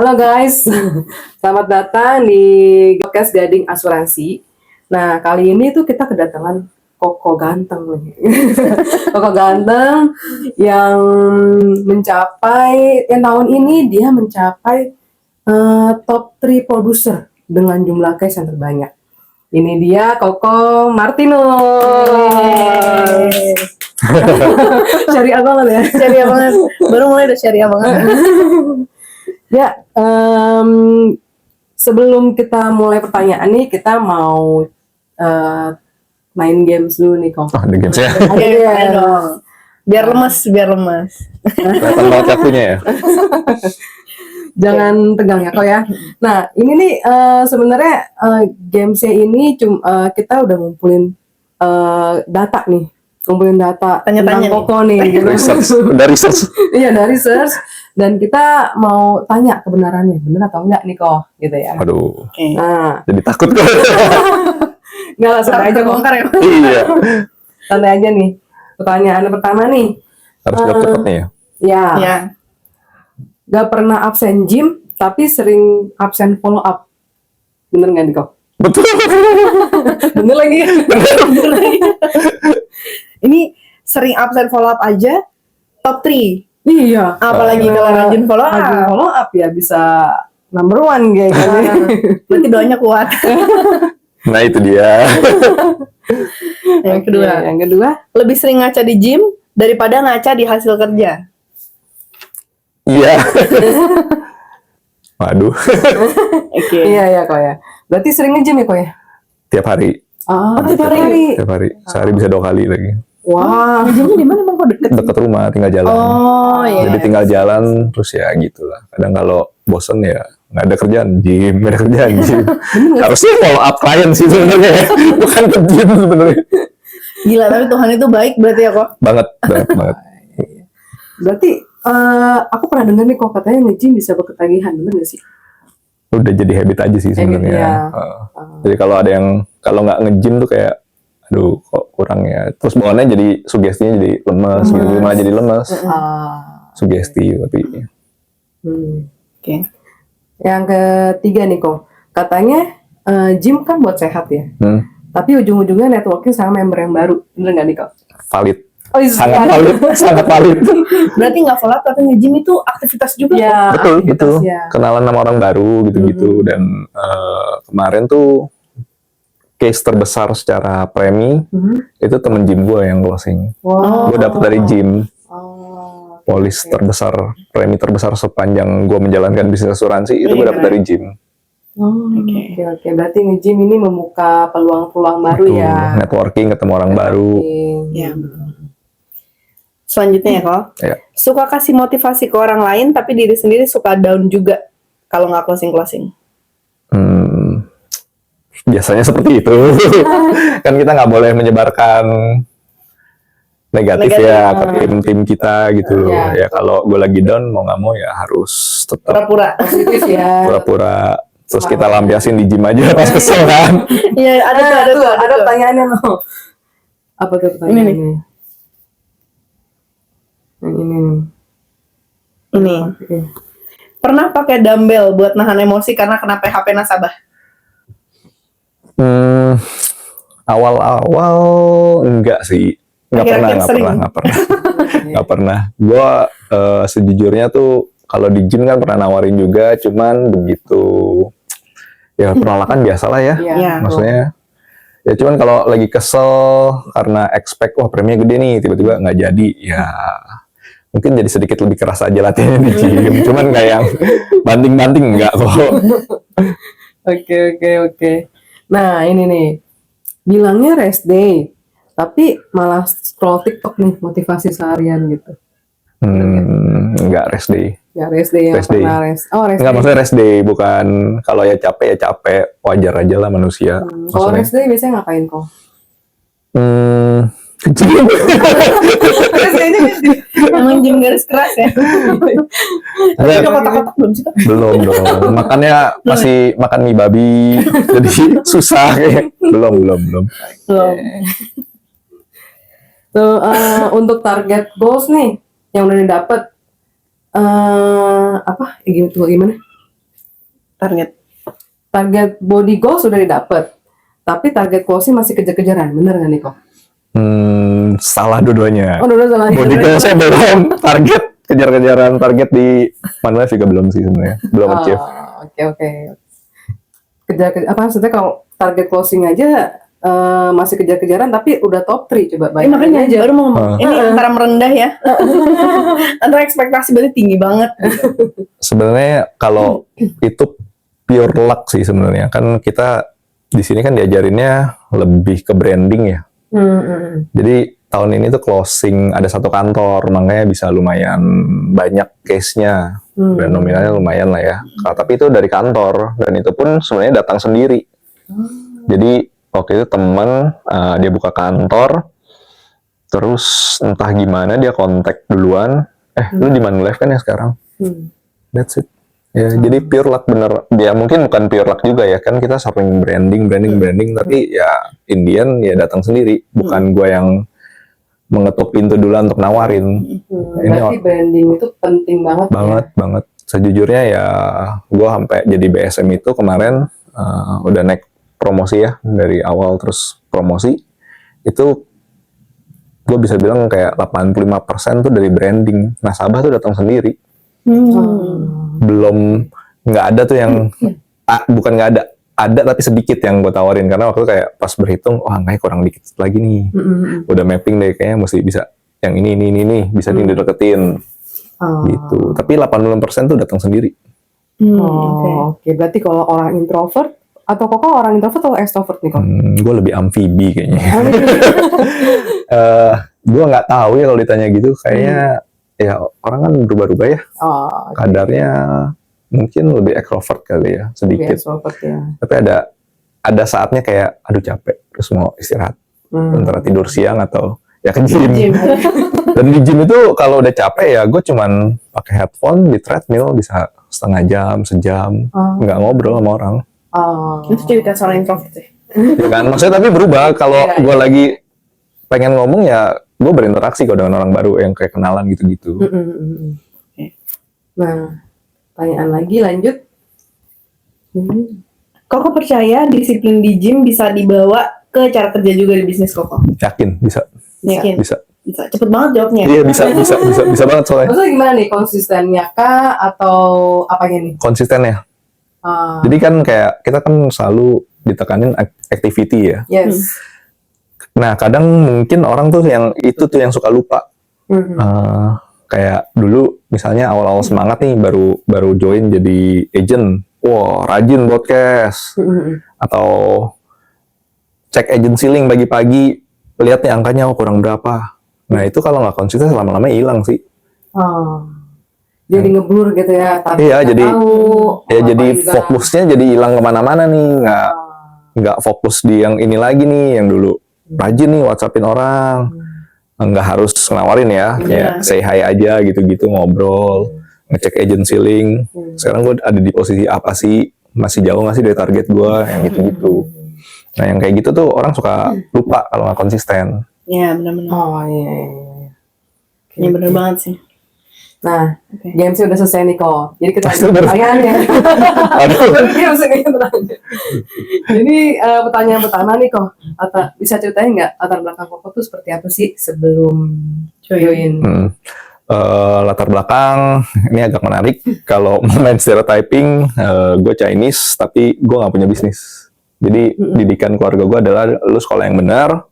Halo guys, selamat datang di podcast Gading Asuransi. Nah, kali ini tuh kita kedatangan Koko ganteng nih. Koko ganteng yang tahun ini dia mencapai top 3 produser dengan jumlah case yang terbanyak. Ini dia Koko Martinus. Syariah banget ya. Syariah banget. Baru mulai udah syariah banget. Ya, sebelum kita mulai pertanyaan nih, kita mau main games dulu nih, Kok. Oh, ada games ya? Ayo dong. Biar lemas. Kelihatan banget kartunya ya? Jangan tegang ya, Kok ya. Nah, ini nih sebenarnya gamesnya ini kita udah ngumpulin data nih. Ngumpulin data Tanya-tanya tentang Koko nih. Gitu. Udah research. Iya, dari research. Dan kita mau tanya kebenarannya, benar atau enggak nih, Kok, gitu ya. Aduh, Nah, jadi takut gue. enggak lah, santai aja, Kok. Bongkar ya. Iya. Santai aja nih. Pertanyaan pertama nih. Harus jawab cepet nih ya? Ya, Ya. gak pernah absen gym, tapi sering absen follow up. Bener nggak nih, Kok? Betul. Bener lagi. Ini sering absen follow up aja top 3. Iya. Apalagi kalau rajin follow Rajin up. follow up ya bisa number 1 kayak gini. Berarti doanya kuat. Nah itu dia. Yang kedua, Oke, yang kedua, lebih sering ngaca di gym daripada ngaca di hasil kerja. Iya. Waduh. Oke. iya Kok ya. Berarti sering nge-gym ya, Kok ya? Tiap hari. Tiap hari. Tiap hari. Sehari bisa 2 kali lagi. Wah. Gymnya di mana, Bang? Kok deket? Dekat rumah, tinggal jalan. Oh, iya. Jadi tinggal jalan, terus ya gitulah. Kadang kalau bosen ya nggak ada kerjaan gym, nggak ada kerjaan gym. Harusnya follow up klien sih sebenarnya, ya. Bukan ke gym sebenarnya. Gila, tapi Tuhan itu baik berarti ya, Kok? Banget. Berarti aku pernah dengar nih, Kok, katanya nge-gym bisa berketagihan, bener gak sih? Udah jadi habit aja sih sebenarnya. ya. Jadi kalau nggak nge-gym tuh kayak aduh kok kurang ya. Terus bawaannya jadi sugestinya jadi lemes gitu, malah jadi lemes. Sugesti tapi Oke. Yang ketiga nih, Kok, katanya gym kan buat sehat ya. Tapi ujung-ujungnya networking sama member yang baru, bener nggak nih, Kok? valid. Oh, iya, Sangat valid. Berarti nggak follow up tapi nge-gym itu aktivitas juga. Ya, Betul. aktivitasnya. Kenalan sama orang baru gitu-gitu dan kemarin tuh case terbesar secara premi itu temen gym gue yang closing. Wow. Gue dapet dari gym. Oh, Polis terbesar, premi terbesar sepanjang gue menjalankan bisnis asuransi itu gue dapet dari gym. Oke. Berarti nge-gym ini membuka peluang-peluang baru Betul. ya. Networking, ketemu orang baru. Iya, betul. Selanjutnya ya, Kok. Ya. Suka kasih motivasi ke orang lain, tapi diri sendiri suka down juga kalau nggak closing. Biasanya seperti itu. Kan kita nggak boleh menyebarkan negatif ya ke tim kita gitu loh. Ya kalau gue lagi down mau nggak mau ya harus tetap Pura-pura. Positif ya. pura-pura. Terus kita lampiasin di gym aja pas kesel kan. Iya, ada pertanyaannya loh. Apa tuh pertanyaannya? Yang ini nih. Ini. Oke. Pernah pakai dumbbell buat nahan emosi karena kena PHP nasabah? Awal-awal enggak sih. Nggak pernah. Gue sejujurnya tuh kalau di gym kan pernah nawarin juga, cuman begitu ya penolakan biasalah ya. Iya. Maksudnya ya cuman kalau lagi kesel karena expect wah preminya gede nih tiba-tiba nggak jadi ya mungkin jadi sedikit lebih keras aja latihannya di gym. Cuman nggak yang banting-banting enggak kok. Oke. Nah, ini nih. Bilangnya rest day, tapi malah scroll TikTok nih, motivasi seharian gitu. Enggak rest day. Ya, rest day yang Rest day. pernah rest. Oh, rest Enggak, day. maksudnya rest day bukan kalau ya capek, wajar aja lah manusia. Kalau rest day biasanya ngapain, Kok? Gym. Emang gym garis keras ya? Tapi udah kotak-kotak belum sih, Kak? Belum. Makannya masih makan mie babi. Jadi susah kayak. Belum. Belum. Tuh, untuk target goals nih yang udah didapet gimana? Target body goal sudah didapat, tapi target closing masih kejar-kejaran, bener nggak nih kok? Salah dua-duanya. Oh, udah salah. Body goal saya belum, target kejar-kejaran target di Manulife juga belum sih sebenarnya, belum achieve. Oke. Apa maksudnya kalau target closing aja masih kejar-kejaran tapi udah top 3 coba bayangin makanya aja. baru mau ngomong. Ini antara merendah ya. Antara ekspektasi berarti tinggi banget. Sebenarnya kalau itu pure luck sih sebenarnya, kan kita di sini kan diajarinnya lebih ke branding ya. Jadi tahun ini tuh closing ada satu kantor, makanya bisa lumayan banyak case-nya. Brand nominalnya lumayan lah ya. Tapi itu dari kantor, dan itu pun sebenarnya datang sendiri. Jadi waktu itu teman dia buka kantor, terus entah gimana dia kontak duluan. Lu di Manulife kan ya sekarang? That's it. Ya, jadi pure luck bener. Dia mungkin bukan pure luck juga ya, kan kita sering branding, tapi ya Indian ya datang sendiri, bukan gue yang mengetuk pintu dulu untuk nawarin. Berarti branding itu penting banget. Banget. Sejujurnya ya, gue sampai jadi BSM itu kemarin udah naik promosi ya, dari awal terus promosi itu gue bisa bilang kayak 85% tuh dari branding. Nasabah tuh datang sendiri. Belum, nggak ada tuh yang bukan nggak ada tapi sedikit yang gue tawarin, karena waktu itu kayak pas berhitung, angkanya kurang dikit lagi nih, udah mapping deh kayaknya mesti bisa yang ini bisa dideketin gitu. Tapi 86% tuh datang sendiri. Oke. Berarti kalau orang introvert atau kok orang introvert atau extrovert nih kok? Gue lebih amfibi kayaknya. Gue nggak tahu ya kalau ditanya gitu, kayaknya ya orang kan berubah-ubah ya. Kadarnya mungkin lebih extrovert kali ya, sedikit. Tapi ada saatnya kayak aduh capek, terus mau istirahat. Antara tidur siang atau ya ke gym. Dan di gym itu kalau udah capek ya gue cuman pakai headphone di treadmill bisa setengah jam, sejam, nggak ngobrol sama orang. Itu jadi seorang introvert sih. Ya kan, maksudnya tapi berubah kalau gue lagi pengen ngomong ya gue berinteraksi kok dengan orang baru yang kayak kenalan gitu-gitu. Nah, pertanyaan lagi lanjut. Koko percaya disiplin di gym bisa dibawa ke cara kerja juga di bisnis Koko? Yakin bisa. Yakin? Bisa. Cepet banget jawabnya. Iya bisa banget soalnya. Maksudnya gimana nih, konsistennya kah atau apanya nih? Konsistennya. Jadi kan kayak kita kan selalu ditekanin activity ya. Yes. Nah kadang mungkin orang tuh yang itu tuh yang suka lupa. Kayak dulu misalnya awal-awal semangat nih baru join jadi agent, rajin broadcast, atau cek agency link pagi-pagi, lihat nih angkanya kurang berapa. Nah itu kalau nggak konsisten lama-lama hilang sih. Jadi ngeblur gitu ya. Iya jadi juga. fokusnya jadi hilang kemana-mana nih, nggak fokus di yang ini lagi nih, yang dulu rajin nih WhatsAppin orang. Nggak harus nawarin ya, kayak say hi aja gitu-gitu, ngobrol, ngecek agency link. Sekarang gue ada di posisi apa sih, masih jauh nggak sih dari target gue, yang gitu-gitu. Nah yang kayak gitu tuh orang suka lupa kalau nggak konsisten. Iya benar-benar. Iya. Iya benar banget sih. Nah, games udah selesai nih kok. Jadi kita pertanyaannya. Jadi pertanyaan pertama nih kok, bisa ceritain nggak latar belakang Koko tuh seperti apa sih sebelum join? Latar belakang ini agak menarik. Kalau main stereotyping, gue Chinese tapi gue nggak punya bisnis. Jadi didikan keluarga gue adalah lu sekolah yang benar,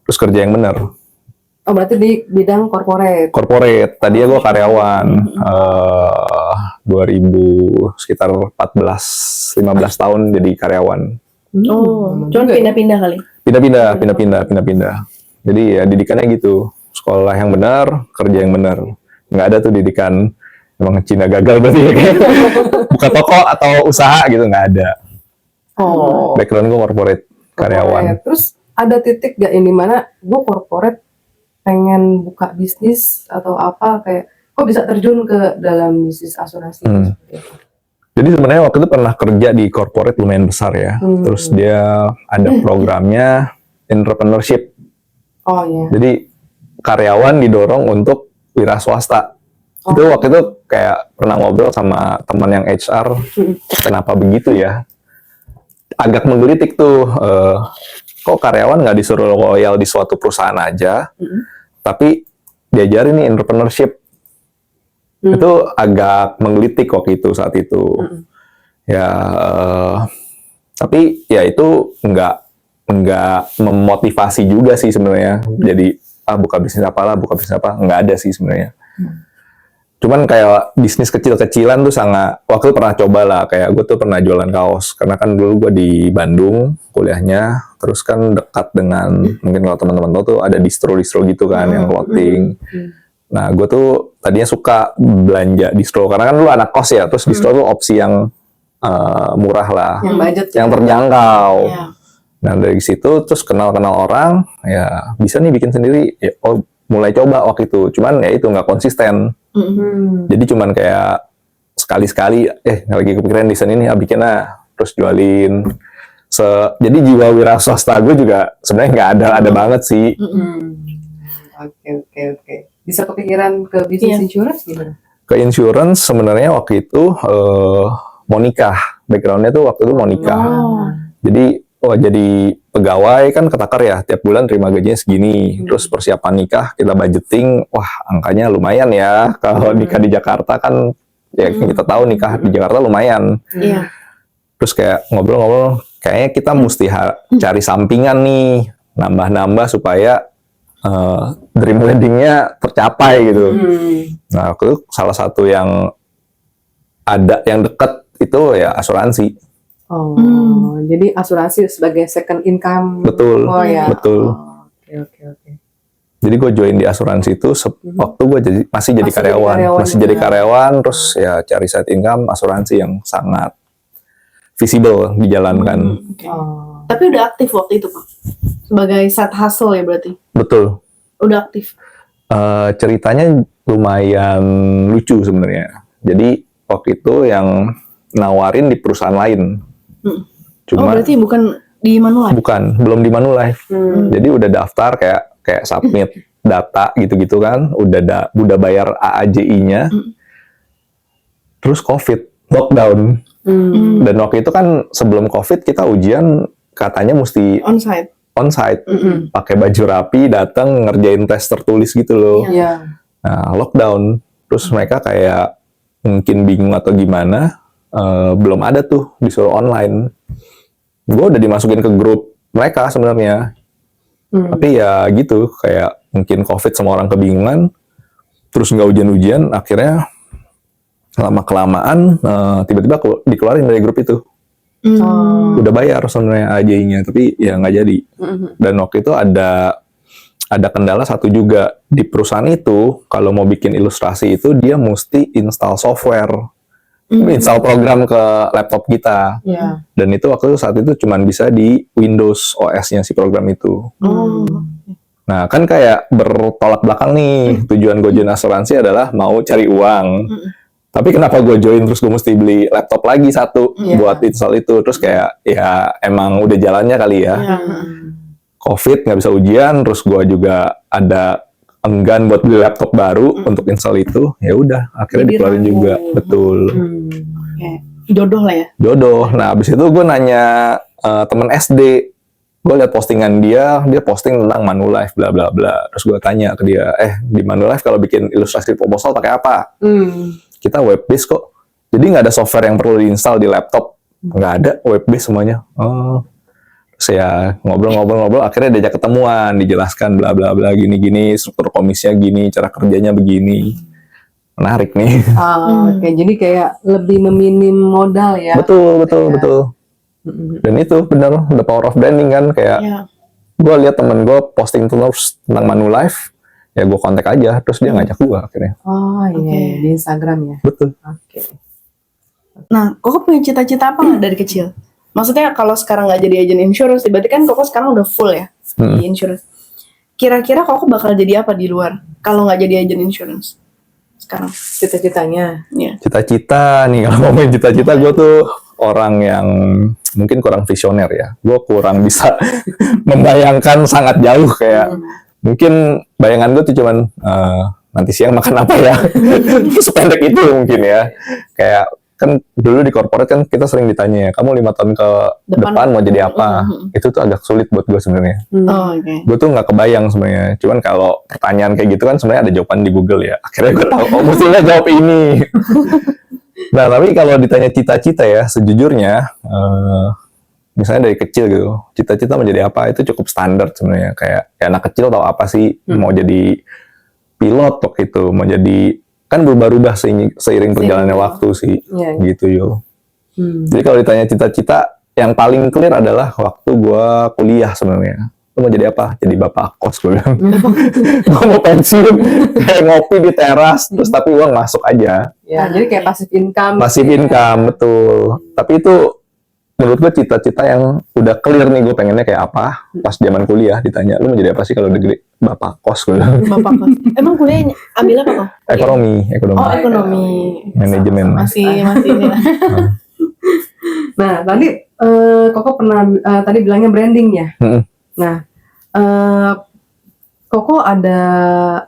terus kerja yang benar. Oh berarti di bidang corporate. Tadinya gue karyawan sekitar 14-15 tahun jadi karyawan. Cuman pindah-pindah kali. Pindah-pindah. Jadi ya didikannya gitu. Sekolah yang benar, kerja yang benar. Nggak ada tuh didikan emang Cina gagal berarti ya. Buka toko atau usaha gitu, nggak ada. Background gue corporate, karyawan. Terus ada titik gak ini mana gue corporate pengen buka bisnis atau apa, kayak kok bisa terjun ke dalam bisnis asuransi? Jadi sebenarnya waktu itu pernah kerja di corporate lumayan besar ya. Terus dia ada programnya entrepreneurship. Jadi karyawan didorong untuk wira swasta. Itu waktu itu kayak pernah ngobrol sama teman yang HR, kenapa begitu ya? Agak menggelitik tuh, kok karyawan nggak disuruh loyal di suatu perusahaan aja, tapi diajarin nih entrepreneurship. Itu agak menggelitik waktu itu saat itu. Ya, tapi ya itu nggak memotivasi juga sih sebenarnya. Jadi buka bisnis apa, nggak ada sih sebenarnya. Cuman kayak bisnis kecil-kecilan tuh sangat, waktu itu pernah coba lah, kayak gue tuh pernah jualan kaos, karena kan dulu gue di Bandung kuliahnya, terus kan dekat dengan, mungkin kalau teman-teman tahu tuh ada distro-distro gitu kan, yang clothing. Nah, gue tuh tadinya suka belanja distro, karena kan dulu anak kos ya, terus distro tuh opsi yang murah lah, Yang budget yang ya. terjangkau. Iya. Nah, dari situ terus kenal-kenal orang, ya bisa nih bikin sendiri. Ya, mulai coba waktu itu, cuman ya itu nggak konsisten. Jadi cuman kayak sekali-sekali, lagi kepikiran desain ini, bikin terus jualin. Jadi jiwa wira swasta gue juga sebenarnya nggak ada banget sih. Oke. Bisa kepikiran ke bisnis insurance gimana? Ke insurance sebenarnya waktu itu mau nikah. Backgroundnya tuh waktu itu mau nikah. Jadi jadi pegawai kan ketakar ya, tiap bulan terima gajinya segini. Terus persiapan nikah kita budgeting, wah angkanya lumayan ya. Kalau nikah di Jakarta kan, ya kita tahu nikah di Jakarta lumayan. Terus kayak ngobrol-ngobrol, kayaknya kita mesti cari sampingan nih, nambah-nambah supaya dream wedding-nya tercapai gitu. Nah, itu salah satu yang ada yang deket itu ya asuransi. Jadi asuransi sebagai second income. Betul, Betul. Oke. Jadi gue join di asuransi itu waktu gue masih jadi karyawan, terus ya cari side income asuransi yang sangat visible dijalankan. Tapi udah aktif waktu itu Pak? Sebagai side hustle ya berarti? Betul. Udah aktif? Ceritanya lumayan lucu sebenarnya. Jadi waktu itu yang nawarin di perusahaan lain. Cuma, berarti bukan di Manulife? Bukan, belum di Manulife. Jadi udah daftar kayak submit data gitu-gitu kan, udah bayar AAJI-nya. Terus COVID, lockdown. Dan waktu itu kan sebelum COVID kita ujian katanya mesti onsite. Pakai baju rapi, datang ngerjain tes tertulis gitu loh. Nah, lockdown. Terus mereka kayak mungkin bingung atau gimana, belum ada tuh disuruh online. Gue udah dimasukin ke grup mereka sebenarnya, tapi ya gitu, kayak mungkin COVID semua orang kebingungan, terus nggak ujian-ujian, akhirnya lama kelamaan tiba-tiba dikeluarin dari grup itu. Udah bayar sebenarnya AJ-nya, tapi ya nggak jadi. Dan waktu itu ada kendala satu juga di perusahaan itu, kalau mau bikin ilustrasi itu dia mesti install software. Install program ke laptop kita. Dan itu saat itu cuma bisa di Windows OS-nya si program itu. Nah, kan kayak bertolak belakang nih. Tujuan gue join asuransi adalah mau cari uang. Tapi kenapa gue join terus gue mesti beli laptop lagi satu buat install itu. Terus kayak ya emang udah jalannya kali ya. COVID nggak bisa ujian, terus gue juga ada enggan buat beli laptop baru untuk install itu, ya udah akhirnya dikeluarin juga. Betul. Jodoh lah ya. Jodoh. Nah, abis itu gue nanya temen SD, gue liat postingan dia posting tentang Manulife bla bla bla. Terus gue tanya ke dia, di Manulife kalau bikin ilustrasi proposal pakai apa? Kita web based kok. Jadi nggak ada software yang perlu diinstal di laptop, nggak ada, web based semuanya. Saya ngobrol-ngobrol, akhirnya diajak ketemuan, dijelaskan bla bla bla gini-gini, struktur komisinya gini, cara kerjanya begini. Menarik nih. Oke, jadi kayak lebih meminim modal ya. Betul. Dan itu benar, the power of branding kan, kayak gue lihat temen gue posting terus tentang Manulife, ya gue kontak aja, terus dia ngajak gue akhirnya. Di Instagram ya. Betul. Nah, Koko punya cita-cita apa nggak dari kecil? Maksudnya kalau sekarang nggak jadi agent insurance, berarti kan Koko sekarang udah full ya di insurance. Kira-kira Koko bakal jadi apa di luar kalau nggak jadi agent insurance sekarang? Cita-citanya. Cita-cita nih, kalau ngomongin cita-cita, gue tuh orang yang mungkin kurang visioner ya. Gue kurang bisa membayangkan sangat jauh, kayak mungkin bayangan gue tuh cuman nanti siang makan apa ya. Sependek itu mungkin ya. Kayak kan dulu di corporate kan kita sering ditanya, kamu 5 tahun ke depan mau jadi apa? Itu tuh agak sulit buat gue sebenarnya. Oh, oke. Gue tuh nggak kebayang sebenarnya. Cuman kalau pertanyaan kayak gitu kan sebenarnya ada jawaban di Google ya. Akhirnya gue tahu, oh mestinya jawab ini. Nah tapi kalau ditanya cita-cita ya, sejujurnya, misalnya dari kecil gitu, cita-cita mau jadi apa itu cukup standar sebenarnya. Kayak ya anak kecil tahu apa sih, mau jadi pilot waktu itu, mau jadi, kan berubah-ubah seiring perjalanannya waktu sih, gitu yo. Jadi kalau ditanya cita-cita, yang paling clear adalah waktu gue kuliah sebenarnya. Lu mau jadi apa? Jadi bapak kos, gue bilang. Gue mau pensiun, kayak ngopi di teras, terus tapi uang masuk aja. Ya, jadi kayak passive income. Passive income, betul. Tapi itu menurut gue cita-cita yang udah clear nih, gue pengennya kayak apa. Pas zaman kuliah ditanya, lu mau jadi apa sih kalau udah gede? Bapak kos, gue bilang. Bapak kos. Emang kuliahnya ambil apa kok? Ekonomi. Oh, ekonomi. Manajemen. Masih ini lah. Nah, tadi Koko pernah tadi bilangnya branding ya. Nah, Koko ada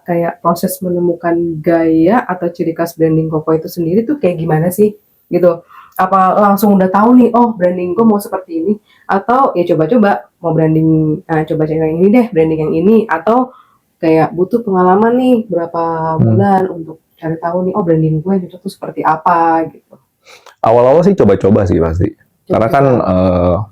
kayak proses menemukan gaya atau ciri khas branding Koko itu sendiri tuh kayak gimana sih? Gitu. Apa langsung udah tahu nih, oh branding gue mau seperti ini, atau ya coba-coba mau branding, coba cari yang ini deh, branding yang ini, atau kayak butuh pengalaman nih berapa bulan untuk cari tahu nih, oh branding gue itu tuh seperti apa gitu. Awal-awal sih coba-coba sih pasti. Karena kan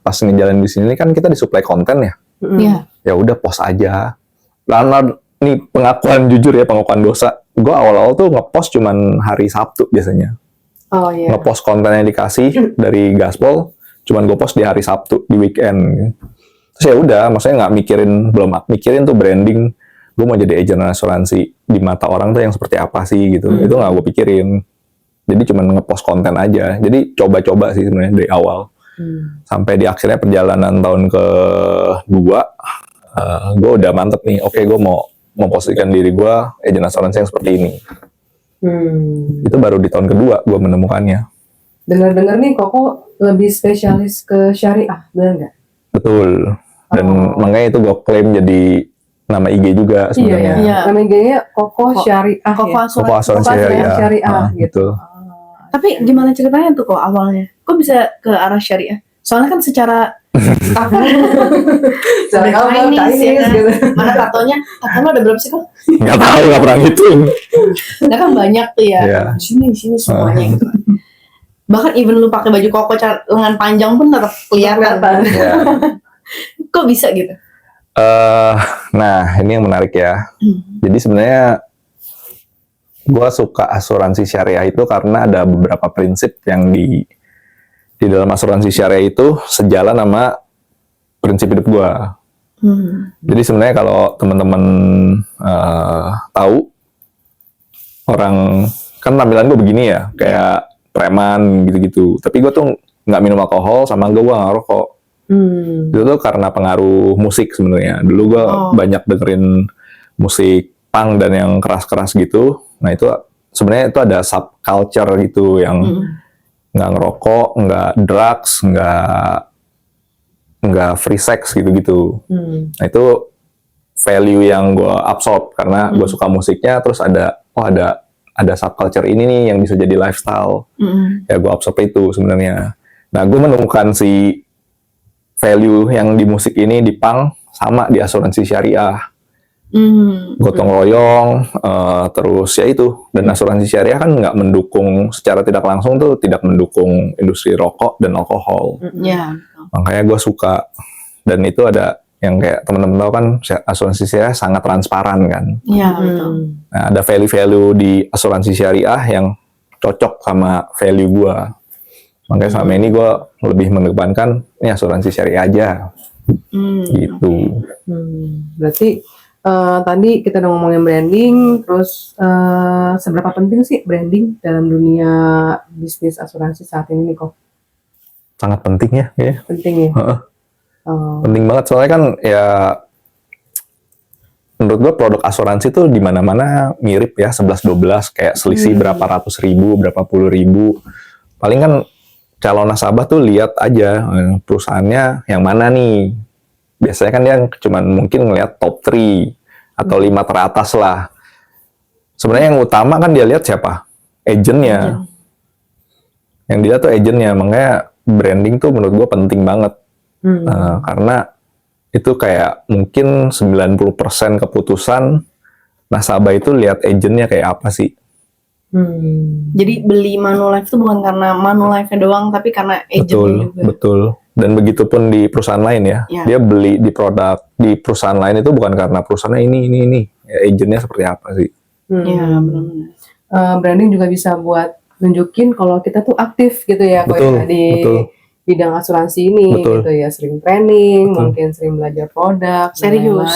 pas ngejalanin di sini kan kita disuplai konten ya. Iya. Ya udah post aja. Karena nih pengakuan jujur ya, pengakuan dosa. Gue awal-awal tuh ngepost cuman hari Sabtu biasanya. Oh iya. Ngepost konten yang dikasih dari Gaspol, cuman gue post di hari Sabtu, di weekend. Terus ya udah, maksudnya belum mikirin tuh branding. Gue mau jadi agen asuransi di mata orang tuh yang seperti apa sih gitu. Itu nggak gue pikirin. Jadi cuman ngepost konten aja. Jadi coba-coba sih sebenarnya dari awal. Sampai di akhirnya perjalanan tahun ke-2, gue udah mantep nih. Oke, gue mau memposisikan diri gue agen asuransi yang seperti ini. Itu baru di tahun kedua gue menemukannya. Dengar-dengar nih Koko lebih spesialis ke syariah, benar nggak? Betul. Dan makanya itu gue klaim jadi nama IG juga sebenarnya. Iya. Nama IG-nya Koko Syariah. Koko ya? Koko asuransi Syariah gitu. Tapi gimana ceritanya tuh kok awalnya? Kok bisa ke arah syariah? Soalnya kan secara Chinese ya kan? gitu. Mana tatonya? Tatonya ada berapa sih kok? Nggak tahu, nggak pernah ngitung. Nah kan banyak tuh ya. Iya. Di sini semuanya gitu. Bahkan even lu pakai baju koko lengan panjang pun tetap kelihatan. Ya. Kok bisa gitu? Nah ini yang menarik ya. Jadi sebenarnya gue suka asuransi syariah itu karena ada beberapa prinsip yang di dalam asuransi syariah itu sejalan sama prinsip hidup gue. Jadi sebenarnya kalau teman-teman tahu, orang kan tampilan gue begini ya, kayak preman gitu-gitu. Tapi gue tuh nggak minum alkohol, sama gue nggak ngerokok. Itu tuh karena pengaruh musik sebenarnya. Dulu gue banyak dengerin musik punk dan yang keras-keras gitu. Nah itu sebenarnya itu ada subculture gitu yang nggak ngerokok, nggak drugs, nggak free sex gitu-gitu. Nah itu value yang gue absorb karena gue suka musiknya. Terus ada subculture ini nih yang bisa jadi lifestyle. Ya gue absorb itu sebenarnya. Nah gue menemukan si value yang di musik ini di punk sama di asuransi syariah. Gotong royong, terus ya itu. Dan asuransi syariah kan nggak mendukung secara tidak langsung tuh, tidak mendukung industri rokok dan alkohol. Makanya gue suka. Dan itu ada yang kayak teman-teman tahu kan, asuransi syariah sangat transparan kan. Iya betul. Nah ada value-value di asuransi syariah yang cocok sama value gue. Makanya selama ini gue lebih mengedepankan ini asuransi syariah aja. Gitu. Berarti tadi kita udah ngomongin branding, terus seberapa penting sih branding dalam dunia bisnis asuransi saat ini nih kok? Sangat penting ya. Penting ya? Penting banget, soalnya kan ya menurut gue produk asuransi tuh di mana-mana mirip ya, 11-12, kayak selisih berapa ratus ribu, berapa puluh ribu. Paling kan calon nasabah tuh lihat aja perusahaannya yang mana nih. Biasanya kan dia cuman mungkin ngelihat top 3 atau 5 teratas lah. Sebenarnya yang utama kan dia lihat siapa? Agentnya. Yang dia tuh agentnya, makanya branding tuh menurut gue penting banget. Karena itu kayak mungkin 90% keputusan nasabah itu lihat agentnya kayak apa sih. Jadi beli Manulife itu bukan karena Manulife-nya doang, tapi karena agentnya juga. Betul. Dan begitupun di perusahaan lain ya. Dia beli di produk di perusahaan lain itu bukan karena perusahaannya ini. Ya, agentnya seperti apa sih? Iya, benar. Branding juga bisa buat nunjukin kalau kita tuh aktif gitu ya, Betul, di bidang asuransi ini gitu ya, sering training, mungkin sering belajar produk, Serius.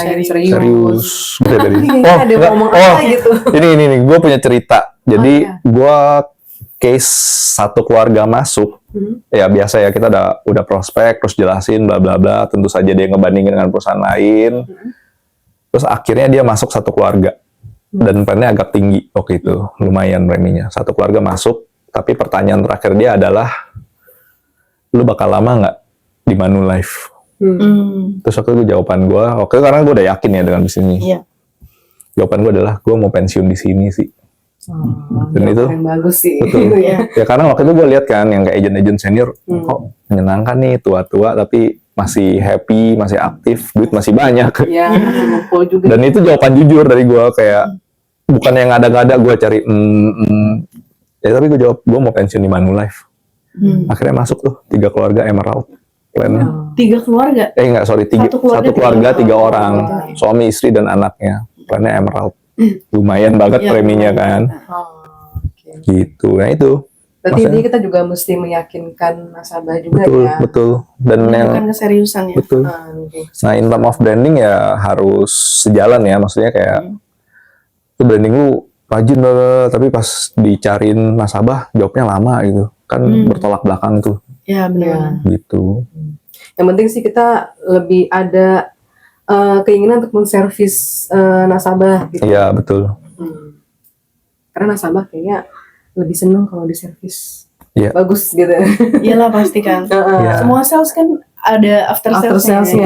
Ada ngomong apa gitu. Ini gue punya cerita. Jadi gue case satu keluarga masuk, ya biasa ya, kita udah prospek, terus jelasin bla bla bla, tentu saja dia ngebandingin dengan perusahaan lain, terus akhirnya dia masuk satu keluarga, dan preminya agak tinggi waktu itu, lumayan preminya, satu keluarga masuk, tapi pertanyaan terakhir dia adalah, lu bakal lama nggak di Manulife? Terus waktu itu jawaban gue, oke, karena gue udah yakin ya dengan bisnis ini, jawaban gue adalah, gue mau pensiun di sini sih. Dan itu bagus sih. Betul. Ya karena waktu itu gue lihat kan yang kayak agent-agent senior kok menyenangkan nih, tua-tua tapi masih happy, masih aktif, duit masih banyak. Iya, ngumpul juga. Dan itu jawaban jujur dari gue, kayak bukan yang ngada-ngada gue cari ya, tapi gue jawab gue mau pensiun di Manulife. Akhirnya masuk tuh 3 keluarga Emerald plannya. 3 keluarga? Enggak, sorry, satu keluarga 3 orang, suami, istri, dan anaknya, plannya Emerald. Lumayan banget preminya kan. Gitu. Nah itu. Berarti ini kita juga mesti meyakinkan nasabah juga ya. Betul. Dan bukan keseriusan ya. Betul. Nah, in term of branding ya harus sejalan ya. Maksudnya kayak itu branding lu rajin tapi pas dicariin nasabah jawabnya lama gitu. Kan bertolak belakang tuh. Iya, benar. Gitu. Yang penting sih kita lebih ada keinginan untuk menservis nasabah gitu. Iya, betul. Karena nasabah kayaknya lebih seneng kalau diservis. Iya. Bagus gitu. Iyalah pasti kan. Semua sales kan ada after sales-nya.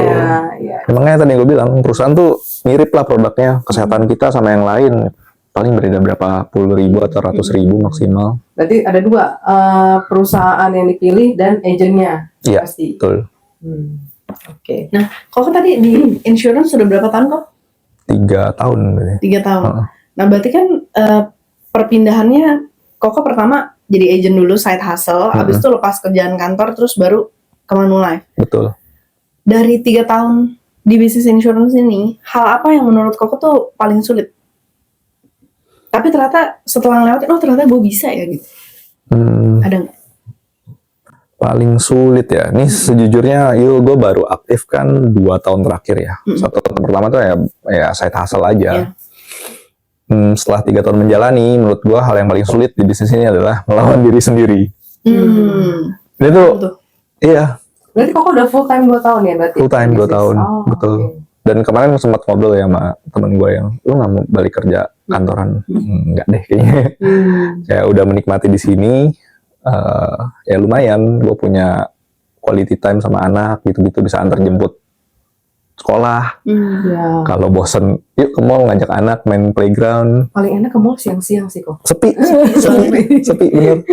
Ya. Emangnya tadi gue bilang perusahaan tuh mirip lah produknya, kesehatan kita sama yang lain. Paling beda berapa puluh ribu atau ratus ribu maksimal. Berarti ada 2, perusahaan yang dipilih dan agennya. Iya, pasti. Betul. Oke. Nah, kok tadi di insurance sudah berapa tahun kok? 3 tahun. 3 tahun. Nah, berarti kan perpindahannya Koko pertama jadi agent dulu, side hustle, habis itu lepas kerjaan kantor, terus baru ke Manulife. Betul. Dari 3 tahun di bisnis insurance ini, hal apa yang menurut Koko tuh paling sulit? Tapi ternyata setelah ngelewatin, ternyata gue bisa ya gitu. Ada nggak? Paling sulit ya. Ini sejujurnya, gue baru aktif kan 2 tahun terakhir ya. 1 tahun pertama tuh ya side hustle aja. Setelah 3 tahun menjalani, menurut gue hal yang paling sulit di bisnis ini adalah melawan diri sendiri. Itu, iya. Berarti Koko udah full time 2 tahun ya berarti? Full time 2 tahun, betul. Okay. Dan kemarin sempat ngobrol ya sama temen gue yang, lu nggak mau balik kerja kantoran? Nggak deh kayaknya. Kayak udah menikmati di sini. Ya lumayan, gue punya quality time sama anak gitu-gitu, bisa antar jemput sekolah. Kalau bosen, yuk ke mall ngajak anak main playground. Paling enak ke mall siang-siang sih kok. Sepi bener.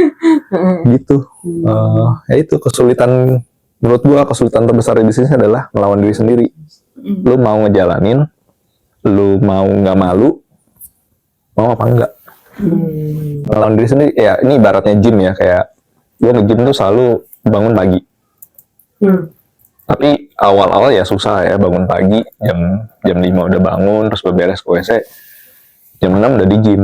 Gitu. Ya itu kesulitan, menurut gue kesulitan terbesar di bisnisnya adalah melawan diri sendiri. Lu mau ngejalanin, lu mau nggak malu, mau apa enggak? Melawan diri sendiri, ya ini ibaratnya gym ya, kayak gue nge-gym tuh selalu bangun pagi. Tapi awal-awal ya susah ya, bangun pagi jam 5 udah bangun, terus beberes ke WC, jam 6 udah di gym.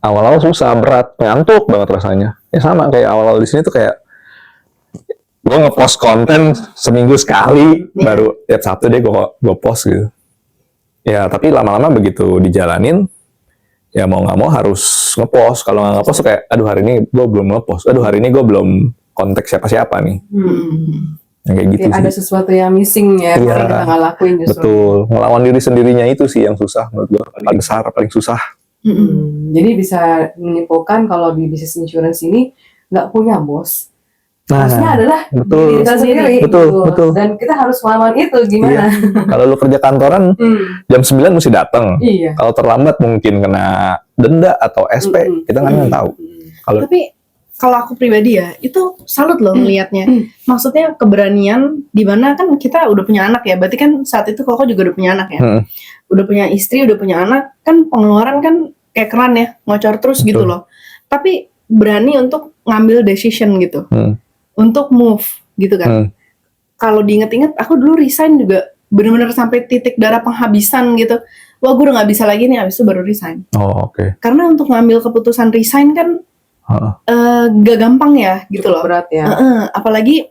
Awal-awal susah, berat, ngantuk banget rasanya. Ya sama kayak awal-awal di sini tuh kayak gue nge-post konten seminggu sekali, baru tiap Sabtu deh gue post gitu. Ya tapi lama-lama begitu dijalanin, ya mau nggak mau harus ngepost. Kalau nggak ngepost kayak, aduh hari ini gue belum ngepost, aduh hari ini gue belum kontak siapa-siapa nih. Kayak gitu sih. Ada sesuatu yang missing ya, yang kita nggak lakuin justru. Betul, ngelawan diri sendirinya itu sih yang susah menurut gue, paling besar, paling susah. Jadi bisa menyimpulkan kalau di bisnis insurance ini nggak punya bos, harusnya adalah betul. diri kita sendiri. Betul, gitu. betul. Dan kita harus melawan itu gimana? Kalau lu kerja kantoran jam 9 mesti datang. Iya. Kalau terlambat mungkin kena denda atau SP, kita nggak tahu. Kalau Tapi kalau aku pribadi ya, itu salut loh melihatnya. Maksudnya keberanian di mana kan kita udah punya anak ya. Berarti kan saat itu Koko juga udah punya anak ya. Udah punya istri, udah punya anak, kan pengeluaran kan kayak keran ya, ngocor terus gitu loh. Tapi berani untuk ngambil decision gitu. Untuk move gitu kan. Kalau diinget-inget, aku dulu resign juga bener-bener sampai titik darah penghabisan gitu. Wah, gue udah nggak bisa lagi nih, abis itu baru resign. Oh, oke. Karena untuk ngambil keputusan resign kan gak gampang ya gitu loh. Berat ya. Apalagi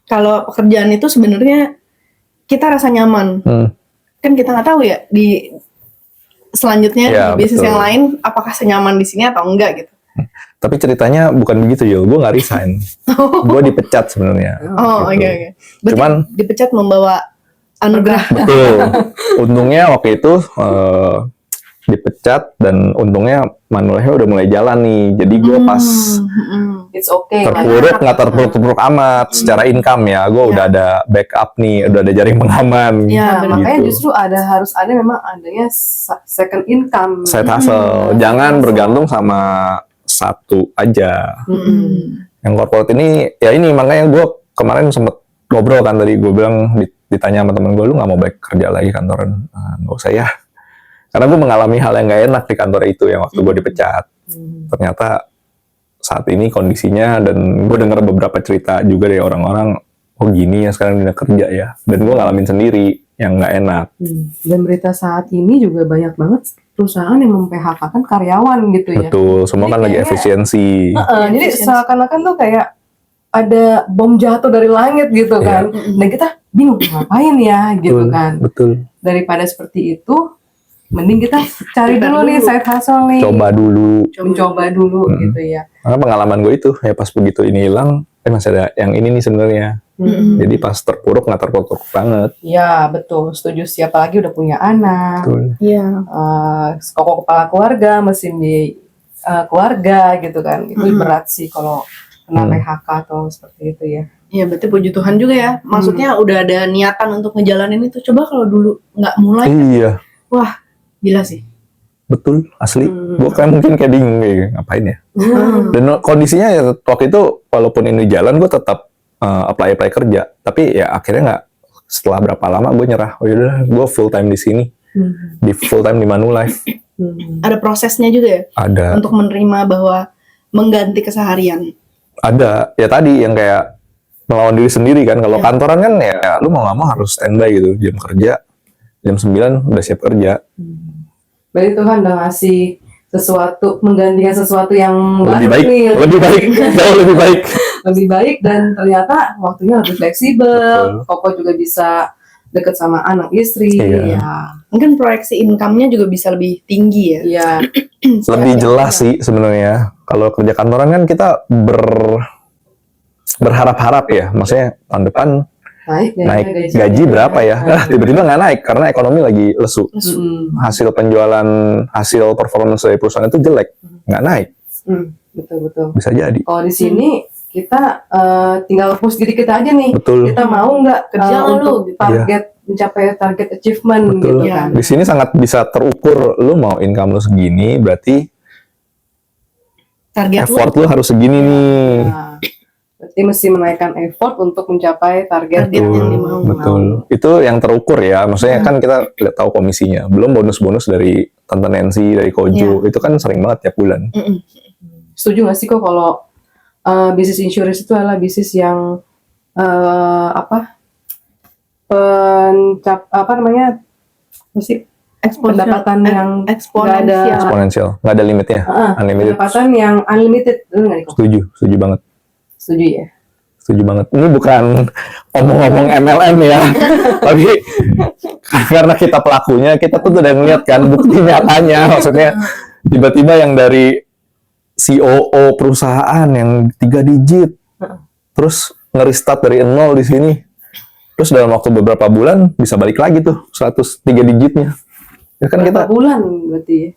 kalau pekerjaan itu sebenarnya kita rasa nyaman. Kan kita nggak tahu ya di selanjutnya Ya, di bisnis betul. yang lain apakah senyaman di sini atau enggak gitu. Tapi ceritanya bukan begitu, Yul. Gue nggak resign. Gue dipecat sebenarnya. Oh, gitu. oke. Berarti Cuman- dipecat membawa anugerah. Betul. Untungnya waktu itu dipecat dan untungnya Manulnya udah mulai jalan nih. Jadi gue pas It's okay. terpuruk nggak terpuruk amat secara income ya. Gue udah ada backup nih, udah ada jaring pengaman. Ya, Nah, benar. makanya Gitu. justru harus ada memang adanya second income. Side hustle. Jangan bergantung sama satu aja. Yang corporate ini, ya ini makanya gue kemarin sempet ngobrol kan tadi, gue bilang ditanya sama temen gue, lu nggak mau balik kerja lagi kantoran? Nggak usah ya. Karena gue mengalami hal yang nggak enak di kantor itu yang waktu gue dipecat. Ternyata saat ini kondisinya, dan gue dengar beberapa cerita juga dari orang-orang, oh gini ya sekarang dunia kerja ya. Dan gue ngalamin sendiri yang nggak enak. Dan berita saat ini juga banyak banget perusahaan yang mem-PHK-kan karyawan gitu ya. Betul, semua Jadi kan lagi kayaknya- efisiensi. Jadi seakan-akan tuh kayak ada bom jatuh dari langit gitu Iya. kan. Dan kita bingung ngapain ya gitu Betul, kan. betul. Daripada seperti itu, mending kita cari Prepare dulu nih dulu. side hustle nih. Coba dulu. Mencoba dulu gitu ya. Karena pengalaman gue itu, ya pas begitu ini hilang, masih ada yang ini nih sebenarnya. Jadi pas terpuruk nggak terpuruk banget. Ya betul, setuju. Siapa lagi udah punya anak, Betul. Iya. koko kepala keluarga, mesin di keluarga gitu kan. Itu berat sih kalau kena PHK atau seperti itu ya. Iya, berarti puji Tuhan juga ya. Maksudnya udah ada niatan untuk ngejalanin itu. Coba kalau dulu nggak mulai, Iya, wah, gila sih. betul, asli. Gue kan mungkin kayak bingung, kayak ngapain ya. Dan kondisinya ya waktu itu, walaupun ini jalan, gue tetap apply kerja. Tapi ya akhirnya nggak, setelah berapa lama gue nyerah. Oh yaudah, gue full time di sini. Di full time di Manulife. Ada prosesnya juga ya Ada. untuk menerima bahwa mengganti keseharian. Ada. Ya tadi yang kayak melawan diri sendiri kan. Kalau kantoran kan ya lu mau nggak mau harus standby gitu. Jam kerja, jam 9 udah siap kerja. Berarti Tuhan udah ngasih sesuatu, menggantikan sesuatu yang Lebih baru baik, nih, lebih baik, jauh lebih baik. lebih baik, dan ternyata waktunya lebih fleksibel. Betul. Koko juga bisa deket sama anak istri. Iya. Ya, Mungkin proyeksi income-nya juga bisa lebih tinggi ya. iya. Lebih jelas sih sebenarnya. Kalau kerja kantoran kan kita berharap-harap ya. Maksudnya tahun depan Naik gaji berapa ya? Tiba-tiba nggak naik karena ekonomi lagi lesu. Hasil penjualan, hasil performance dari perusahaan itu jelek, nggak naik. Betul. Bisa jadi. Kalau di sini kita tinggal push diri kita aja nih. Betul. Kita mau nggak Kerja nggak untuk lu? target mencapai target achievement Betul. gitu Iya. kan? Di sini sangat bisa terukur. Lu mau income lu segini, berarti Target effort lu harus segini nih. Nah, berarti mesti menaikkan effort untuk mencapai target Target yang dimau. Betul. Itu yang terukur ya. Maksudnya kan kita lihat tahu komisinya. Belum bonus-bonus dari Tante Nancy, dari Kojo. Itu kan sering banget tiap bulan. Setuju nggak sih kok kalau bisnis insurance itu adalah bisnis yang apa namanya, mesti pendapatan yang nggak ada Eksponensial. Nggak ada limitnya. Unlimited. pendapatan yang unlimited, bener nggak nih kok? Setuju banget. Setuju ya. Setuju banget. Ini bukan omong-omong MLM ya. Tapi karena kita pelakunya, kita tuh udah ngeliat kan bukti nyatanya. Maksudnya tiba-tiba yang dari COO perusahaan yang 3 digit, terus nge-restart dari 0 di sini. Terus dalam waktu beberapa bulan bisa balik lagi tuh 103 digitnya. Ya kan Berapa kita, bulan berarti ya?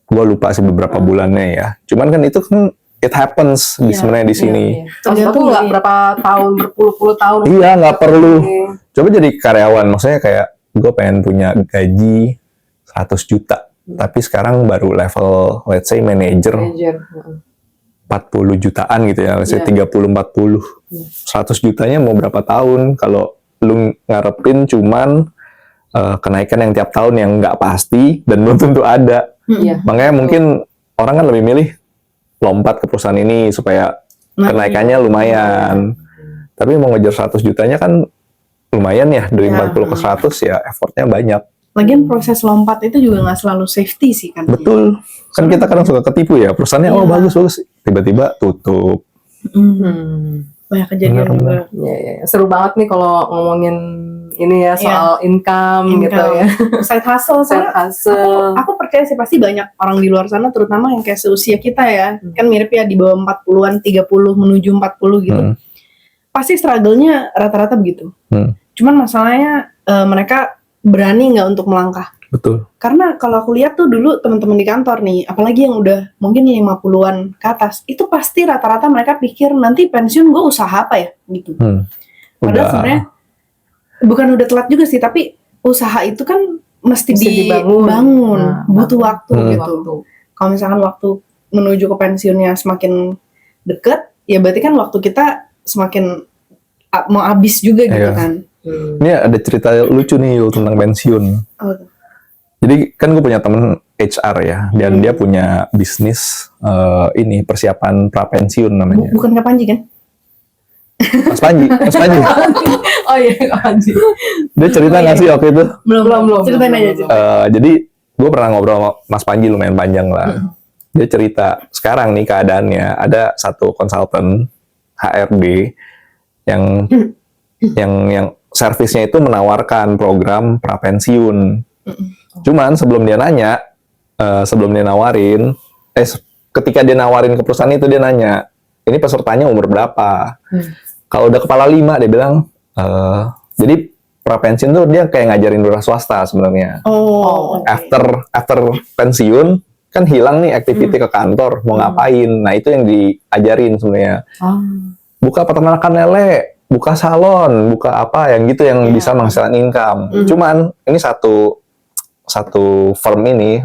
gua lupa sih beberapa bulannya ya. Cuman kan itu kan it happens di Iya. sebenarnya di sini. Iya. Maksud aku Tergantung nggak dari- berapa tahun, berpuluh-puluh tahun. Iya, nggak perlu. Oke. Coba jadi karyawan, maksudnya kayak gue pengen punya gaji 100 juta, tapi sekarang baru level let's say manager Manager. Heeh. 40 jutaan gitu ya, let's say Iya. 30-40. Iya. 100 jutanya mau berapa tahun kalau lu ngarepin cuman kenaikan yang tiap tahun yang nggak pasti dan belum tentu ada. Iya. Makanya mungkin orang kan lebih milih lompat ke perusahaan ini supaya Nah, kenaikannya lumayan. Tapi mau ngejar 100 jutanya kan lumayan ya, dari Ya. 40 ke 100 ya effortnya banyak. Lagian proses lompat itu juga nggak selalu safety sih kan. Betul. Kan kita kadang suka ketipu ya, perusahaannya Iya. oh bagus, tiba-tiba tutup. Hmm. Banyak kejadian Benar, juga. Iya, iya. Seru banget nih kalau ngomongin ini ya soal income, gitu Income. ya. Side hustle, Side soalnya hustle. aku percaya sih pasti banyak orang di luar sana terutama yang kayak seusia kita ya. Kan mirip ya di bawah 40-an, 30 menuju 40 gitu. Hmm. Pasti struggle-nya rata-rata begitu. Hmm. Cuman masalahnya mereka berani nggak untuk melangkah. Betul. Karena kalau aku lihat tuh dulu teman-teman di kantor nih, apalagi yang udah mungkin 50-an ke atas, itu pasti rata-rata mereka pikir nanti pensiun gue usaha apa ya gitu. Padahal Udah. sebenarnya bukan udah telat juga sih, tapi usaha itu kan mesti Mesti dibangun. dibangun, Nah, butuh waktu Hmm. gitu. Waktu. Kalau misalkan waktu menuju ke pensiunnya semakin deket, ya berarti kan waktu kita semakin mau habis juga gitu Iya. kan. Ini ada cerita lucu nih Yul, tentang pensiun. Oh, tuh. Jadi kan gue punya temen HR ya, dan dia punya bisnis ini persiapan prapensiun namanya. Bukan Kapanji kan? Mas Panji, Mas Panji. Oh iya, anjir. Dia cerita nggak sih waktu itu? Belum. Ceritain aja. Belum. Jadi gue pernah ngobrol sama Mas Panji lumayan panjang lah. Dia cerita sekarang nih keadaannya ada satu konsultan HRD yang servisnya itu menawarkan program prapensiun. Cuman sebelum dia nanya, sebelum dia nawarin, ketika dia nawarin ke perusahaan itu dia nanya, ini pesertanya umur berapa? Kalau udah kepala 5 dia bilang, jadi prapensiun tuh dia kayak ngajarin wira swasta sebenarnya. Oh, oke. After pensiun kan hilang nih activity ke kantor, mau ngapain? Nah itu yang diajarin sebenarnya. Ah. Buka peternakan lele, buka salon, buka apa yang gitu yang bisa menghasilkan income. Cuman ini satu firm ini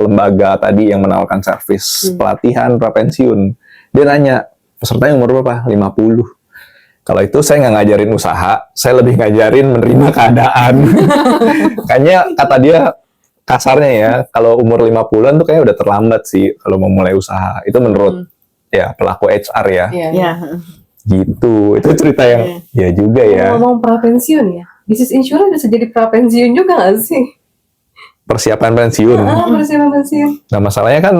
lembaga tadi yang menawarkan servis pelatihan prapensiun. Dia nanya, pesertanya umur berapa? 50. Kalau itu saya nggak ngajarin usaha, saya lebih ngajarin menerima keadaan. Kayaknya kata dia kasarnya ya, kalau umur 50-an tuh kayaknya udah terlambat sih kalau mau mulai usaha. Itu menurut ya pelaku HR ya. Iya. Ya. Gitu. Itu cerita yang ya juga ya. Ngomong prapensiun ya. Bisnis insurance bisa jadi prapensiun juga nggak sih? Persiapan pensiun. Persiapan pensiun. Nah, masalahnya kan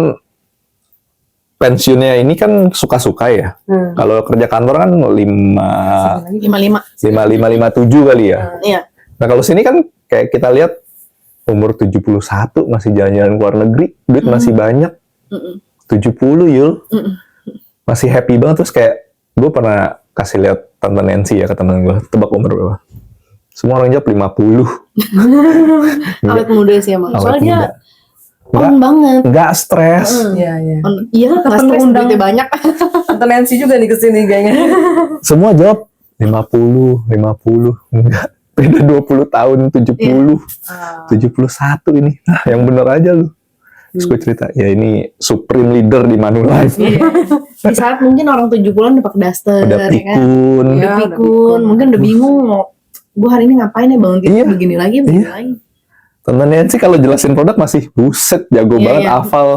pensiunnya ini kan suka-suka ya. Kalau kerja kantor kan 55. 557 kali ya. Iya. Nah, kalau sini kan kayak kita lihat umur 71 masih jalan-jalan ke luar negeri, duit masih banyak. 70 Yul. Masih happy banget. Terus kayak gue pernah kasih lihat Tante Nancy ya ke temen gue, tebak umur berapa? Semua orang jawab 50. Awet muda sih emang. Awet Soalnya dia muda. on banget. Nggak stres. Iya, iya. Iya, nggak perlu stres, undang. duitnya banyak. Tante Nancy juga nih kesini kayaknya. Semua jawab 50. Enggak. Beda 20 tahun, 70. 71 ini. Nah, yang bener aja lu. Terus gue cerita, ya ini supreme leader di Manulife. Di saat mungkin orang 70-an udah pakai daster, Udah ya kan? pikun. Udah Ya, udah pikun, pikun. mungkin udah bingung mau gue hari ini ngapain ya bangun tidur Iya. begini lagi. Tante Nancy kalau jelasin produk masih buset, jago Iya, banget, iya. hafal.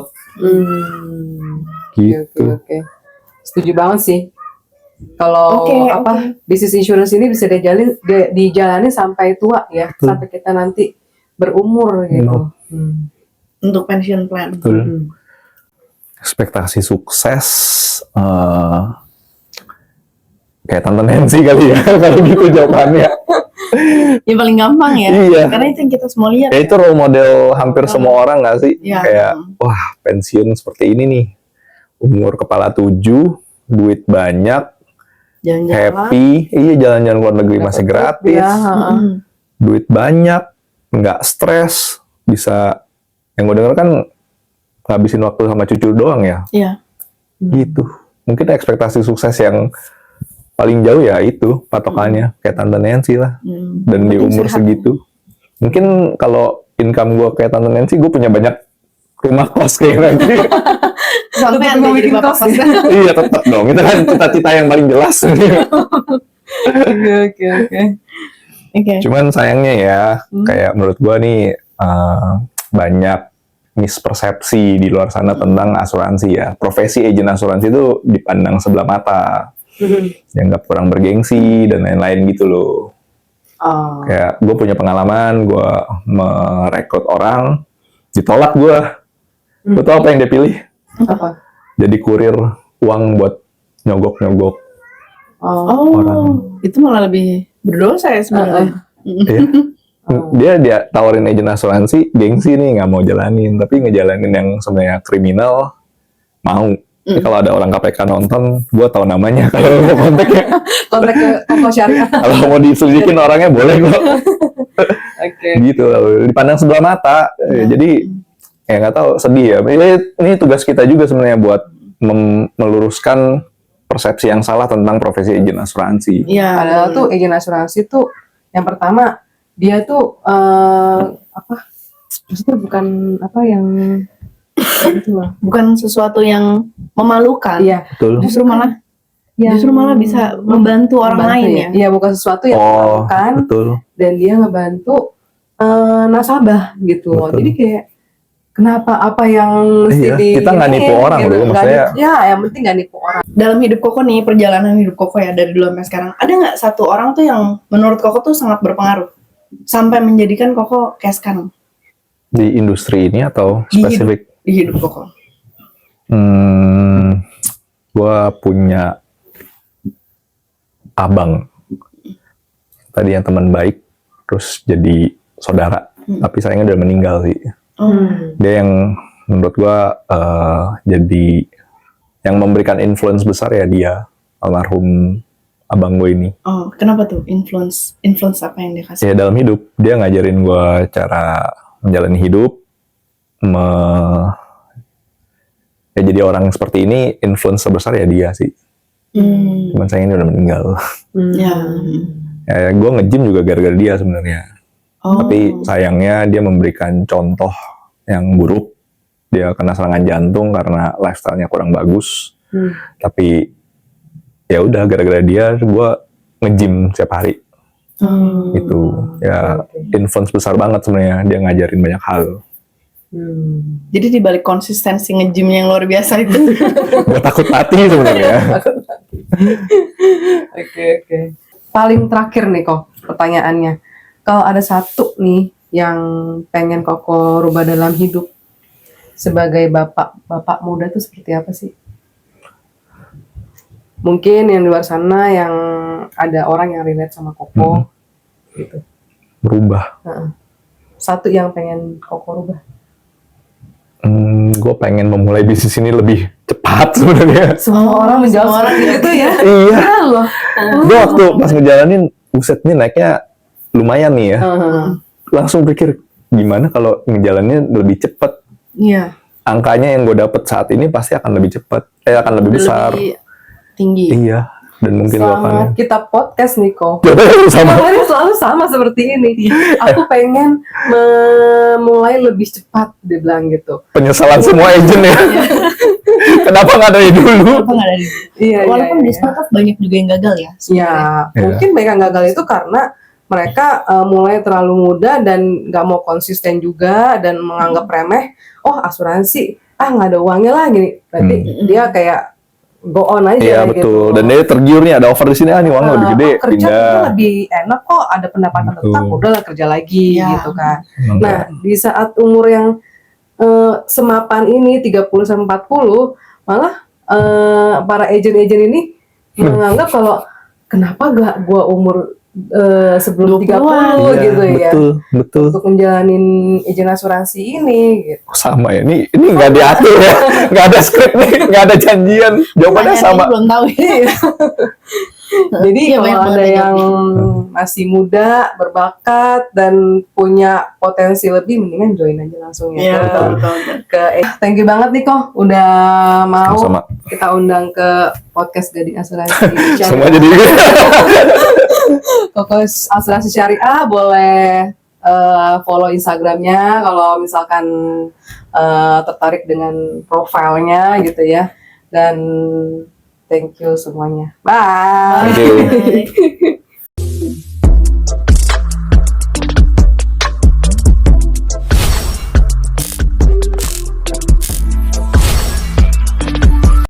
Gitu. Oke. Setuju banget sih. Kalau Oke, bisnis insurance ini bisa dijalani sampai tua ya, sampai kita nanti berumur gitu. Untuk pension plan. Betul. Ekspektasi sukses kayak Tante Nancy kali ya, kalau gitu jawabannya. Yang paling gampang ya. Iya. Karena itu yang kita semua lihat. Ya itu role model hampir semua orang nggak sih? Iya. Kayak, wah pensiun seperti ini nih. Umur kepala 7, duit banyak, Jalan-jalan. happy. Iya, jalan-jalan luar negeri masih gratis. Ya, Duit banyak, nggak stres. Bisa, yang gue denger kan ngabisin waktu sama cucu doang ya. Iya. Gitu. Mungkin ekspektasi sukses yang paling jauh ya itu patokannya kayak Tante Nancy lah. Dan di umur segitu. Mungkin kalau income gue kayak Tante Nancy, gue punya banyak rumah kos kayak nanti. Sampai Tetap Anda mau jadi bikin bapak kos kos. ya? Iya tetap dong. Itu kan cita-cita yang paling jelas. Oke. Oke. Cuman sayangnya ya, kayak menurut gue nih banyak mispersepsi di luar sana tentang asuransi ya. Profesi agen asuransi itu dipandang sebelah mata, dianggap kurang bergengsi dan lain-lain gitu loh. Oh. Kayak gue punya pengalaman, gue merekrut orang, ditolak gue. Lo tau apa yang dia pilih? Apa? Jadi kurir uang buat nyogok-nyogok. Oh, itu malah lebih berdosa ya sebenarnya. Iya. Dia tawarin agen asuransi, gengsi nih nggak mau jalanin, tapi ngejalanin yang sebenarnya kriminal mau. Tapi kalau ada orang KPK nonton, gue tahu namanya. Kalau mau kontak ya, Kontak ke Koko Syariah. kalau mau diselidikin orangnya boleh kok. Oke. Gitu, dipandang sebelah mata. Jadi ya nggak tahu, sedih ya. Ini tugas kita juga sebenarnya buat meluruskan persepsi yang salah tentang profesi agen asuransi. Iya. Padahal tuh agen asuransi tuh yang pertama dia tuh apa? Maksudnya bukan apa yang itu lah. Bukan sesuatu yang memalukan. Iya. Betul. Justru malah Yang bisa membantu orang lain ya. Iya, bukan sesuatu yang Oh, memalukan betul. dan dia ngebantu nasabah gitu loh. Betul. Jadi kayak kenapa apa yang mesti Iya, kita nggak nipu orang loh, Nggak maksudnya. ya, yang penting nggak nipu orang. Dalam hidup Koko nih, perjalanan hidup Koko ya dari dulu sampai sekarang, ada nggak satu orang tuh yang menurut Koko tuh sangat berpengaruh sampai menjadikan Koko kayak sekarang Di industri ini atau Di spesifik? di hidup Koko? Gue punya abang. Tadi yang teman baik, terus jadi saudara. Tapi sayangnya udah meninggal sih. Dia yang menurut gue jadi yang memberikan influence besar ya dia, almarhum abang gue ini. Oh, kenapa tuh? Influence apa yang dia kasih? Ya dalam hidup, dia ngajarin gue cara menjalani hidup, ya jadi orang seperti ini, influence terbesar ya dia sih. Cuman sayangnya dia udah meninggal. Ya. Ya, gue nge-gym juga gara-gara dia sebenarnya. Oh. Tapi sayangnya dia memberikan contoh yang buruk. Dia kena serangan jantung karena lifestyle-nya kurang bagus. Tapi ya udah gara-gara dia gue nge-gym setiap hari. Gitu. Ya influence besar banget sebenarnya, dia ngajarin banyak hal. Jadi dibalik konsistensi nge-gym yang luar biasa itu. Gue takut mati sebenarnya. Oke. Paling terakhir nih kok pertanyaannya. Kalau ada satu nih yang pengen Koko rubah dalam hidup sebagai bapak muda tuh seperti apa sih? Mungkin yang di luar sana yang ada orang yang relate sama Koko gitu. Berubah. Satu yang pengen Koko rubah. Gue pengen memulai bisnis ini lebih cepat sebenarnya. Semua orang menjawab seperti itu ya. Iya. Iya loh. Gue waktu pas ngejalanin, buset nih naiknya lumayan nih ya. Langsung pikir gimana kalau ngejalaninnya lebih cepat. Iya. Angkanya yang gue dapet saat ini pasti akan lebih cepat, akan lebih besar. Lebih tinggi. Iya. Dan mungkin gue akan. Sama kita podcast nih kok. Sama. Awalnya selalu sama seperti ini. Aku pengen memulai lebih cepat, dia bilang gitu. Penyesalan semua agent ya. Kenapa nggak dari dulu? Kenapa nggak dari? Iya. Walaupun di startup banyak juga yang gagal ya. Ya, mungkin mereka gagal itu karena mereka mulai terlalu muda dan nggak mau konsisten juga dan menganggap remeh. Oh asuransi, nggak ada uangnya lah gini. Berarti dia kayak go on aja. Iya gitu. betul. Dan dia tergiur nih ada offer di sini, nih uangnya lebih gede, kerja pindah. tuh lebih enak kok, ada pendapatan tetap, udahlah kerja lagi gitu kan. Nah, di saat umur yang semapan ini 30-40 malah para agent-agent ini menganggap kalau kenapa gak gua umur sebelum 30 gitu ya. Betul. Untuk menjalanin agen asuransi ini gitu. Sama ya, ini nggak diatur ya, nggak ada skrip nih, nggak ada janjian, jawabannya sama. Belum tahu ya. Jadi Iya, kalau banyak ada banget yang masih muda, berbakat dan punya potensi lebih, mendingan join aja langsung Iya, ya betul, betul, betul. thank you banget nih kok udah mau Sama-sama. kita undang ke podcast Gading Asuransi Semua jadi Kokos Asuransi Syariah. Boleh follow Instagramnya kalau misalkan tertarik dengan profilnya gitu ya. Dan thank you semuanya. Bye. Thank you. Bye.